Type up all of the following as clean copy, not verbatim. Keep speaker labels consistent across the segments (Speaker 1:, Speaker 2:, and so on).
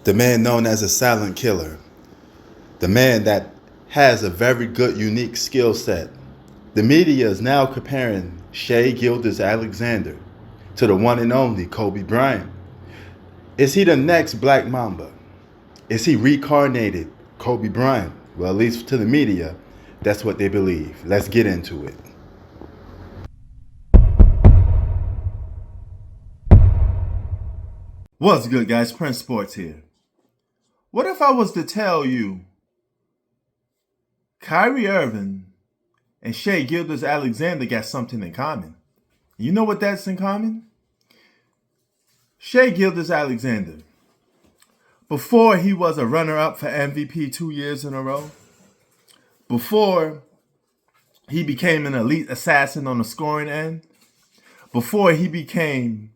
Speaker 1: the man known as a silent killer, the man that has a very good, unique skill set. The media is now comparing Shai Gilgeous-Alexander to the one and only Kobe Bryant. Is he the next Black Mamba? Is he reincarnated Kobe Bryant? Well, at least to the media, that's what they believe. Let's get into it. What's good, guys? Prince Sports here. What if I was to tell you Kyrie Irving and Shai Gilgeous-Alexander got something in common? You know what that's in common? Shai Gilgeous-Alexander, before he was a runner-up for MVP 2 years in a row, before he became an elite assassin on the scoring end, before he became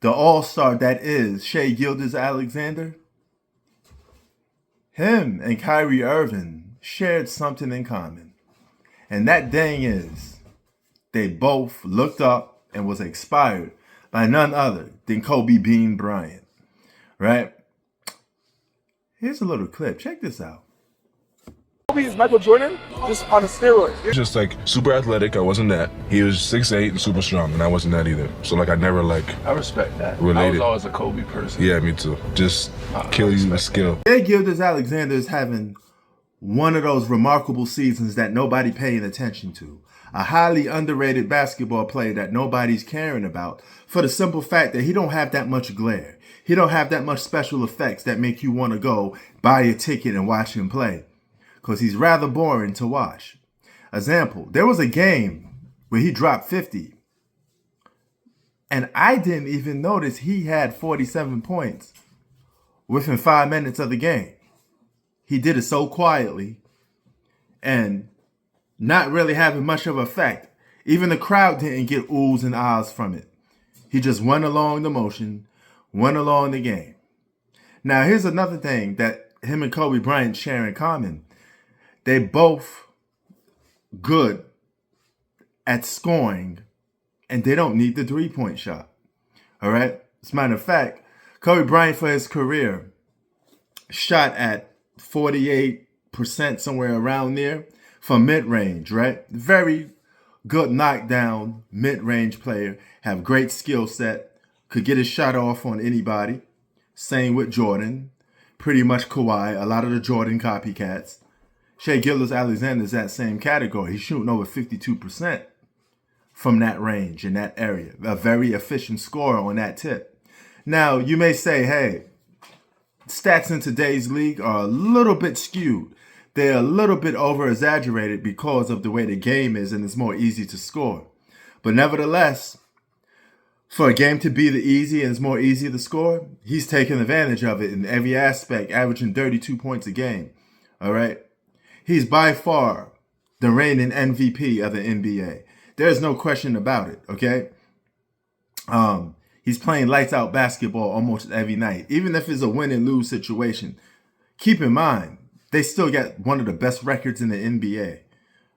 Speaker 1: the all-star that is Shai Gilgeous-Alexander, him and Kyrie Irving shared something in common. And that thing is, they both looked up and was inspired by none other than Kobe Bean Bryant, right? Here's a little clip. Check this out.
Speaker 2: Kobe is Michael Jordan, just on a steroid.
Speaker 3: Just like super athletic, I wasn't that. He was 6'8" and super strong, and I wasn't that either. So like I never
Speaker 2: I respect that.
Speaker 3: related.
Speaker 2: I was always a Kobe person.
Speaker 3: Yeah, me too. Just kill you with skill.
Speaker 1: Shai Gilgeous-Alexander is having one of those remarkable seasons that nobody paying attention to. A highly underrated basketball player that nobody's caring about for the simple fact that he don't have that much glare. He don't have that much special effects that make you want to go buy a ticket and watch him play, because he's rather boring to watch. Example, there was a game where he dropped 50, and I didn't even notice he had 47 points within 5 minutes of the game. He did it so quietly and not really having much of an effect. Even the crowd didn't get oohs and ahs from it. He just went along the motion, went along the game. Now, here's another thing that him and Kobe Bryant share in common. They both good at scoring, and they don't need the three-point shot. All right? As a matter of fact, Kobe Bryant for his career shot at 48%, somewhere around there, from mid-range, right? Very good knockdown mid-range player, have great skill set, could get his shot off on anybody. Same with Jordan, pretty much Kawhi, a lot of the Jordan copycats. Shai Gilgeous-Alexander is that same category. He's shooting over 52% from that range in that area. A very efficient scorer on that tip. Now, you may say, hey, stats in today's league are a little bit skewed. They're a little bit over-exaggerated because of the way the game is, and it's more easy to score. But nevertheless, for a game to be the easy and it's more easy to score, he's taking advantage of it in every aspect, averaging 32 points a game. All right? He's by far the reigning MVP of the NBA. There's no question about it, okay? He's playing lights out basketball almost every night. Even if it's a win and lose situation, keep in mind, they still got one of the best records in the NBA,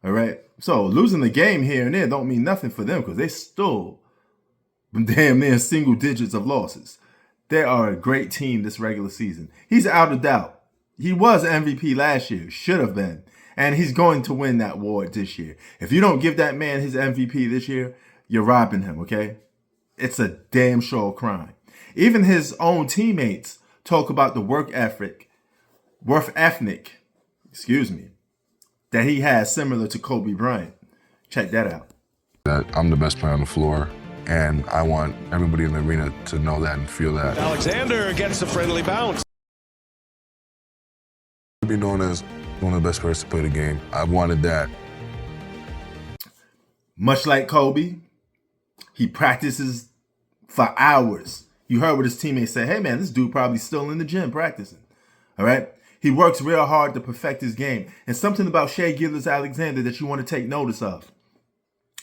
Speaker 1: all right? So losing the game here and there don't mean nothing for them because they still damn near single digits of losses. They are a great team this regular season. He's out of doubt. He was MVP last year, should have been, and he's going to win that award this year. If you don't give that man his MVP this year, you're robbing him, okay? It's a damn sure crime. Even his own teammates talk about the work ethic, that he has similar to Kobe Bryant. Check that out.
Speaker 3: That I'm the best player on the floor, and I want everybody in the arena to know that and feel that.
Speaker 4: Alexander gets a friendly bounce.
Speaker 3: To be known as one of the best players to play the game. I wanted that.
Speaker 1: Much like Kobe, he practices for hours. You heard what his teammates say, hey man, this dude probably still in the gym practicing. All right? He works real hard to perfect his game. And something about Shai Gilgeous-Alexander that you want to take notice of.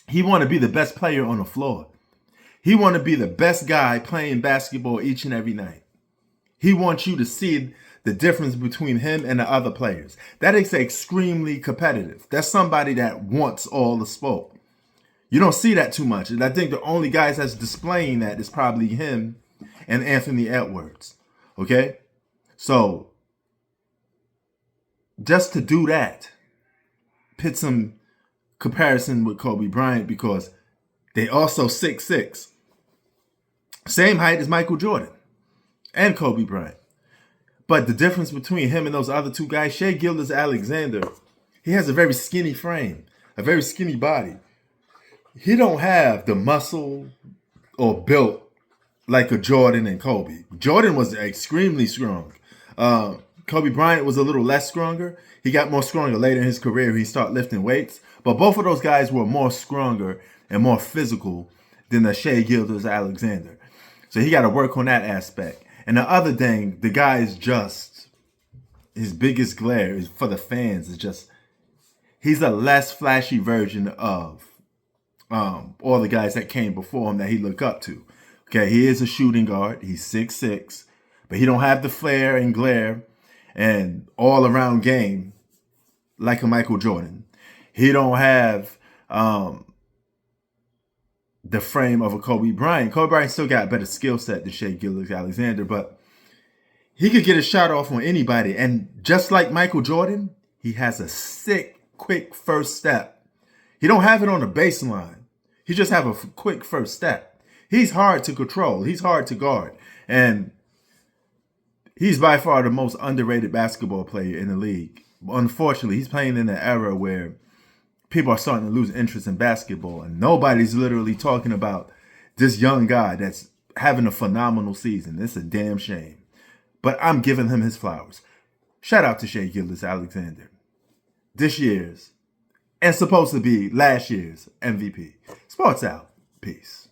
Speaker 1: He want to be the best player on the floor. He want to be the best guy playing basketball each and every night. He wants you to see the difference between him and the other players. That is extremely competitive. That's somebody that wants all the smoke. You don't see that too much. And I think the only guys that's displaying that is probably him and Anthony Edwards. Okay? So just to do that, pit some comparison with Kobe Bryant because they also 6'6". Same height as Michael Jordan and Kobe Bryant. But the difference between him and those other two guys, Shai Gilgeous-Alexander, he has a very skinny frame, a very skinny body. He don't have the muscle or built like a Jordan and Kobe. Jordan was extremely strong. Kobe Bryant was a little less stronger. He got more stronger later in his career. He started lifting weights. But both of those guys were more stronger and more physical than the Shai Gilgeous-Alexander. So he got to work on that aspect. And the other thing, the guy is just, his biggest glare is for the fans is just, he's a less flashy version of all the guys that came before him that he looked up to. Okay, he is a shooting guard. He's 6'6", but he don't have the flair and glare and all-around game like a Michael Jordan. He don't have the frame of a Kobe Bryant. Kobe Bryant still got a better skill set than Shai Gilgeous-Alexander, but he could get a shot off on anybody. And just like Michael Jordan, he has a sick, quick first step. He don't have it on the baseline. He just have a quick first step. He's hard to control. He's hard to guard. And he's by far the most underrated basketball player in the league. Unfortunately, he's playing in an era where people are starting to lose interest in basketball. And nobody's literally talking about this young guy that's having a phenomenal season. It's a damn shame. But I'm giving him his flowers. Shout out to Shai Gilgeous-Alexander. This year's, and supposed to be last year's MVP. Sports out. Peace.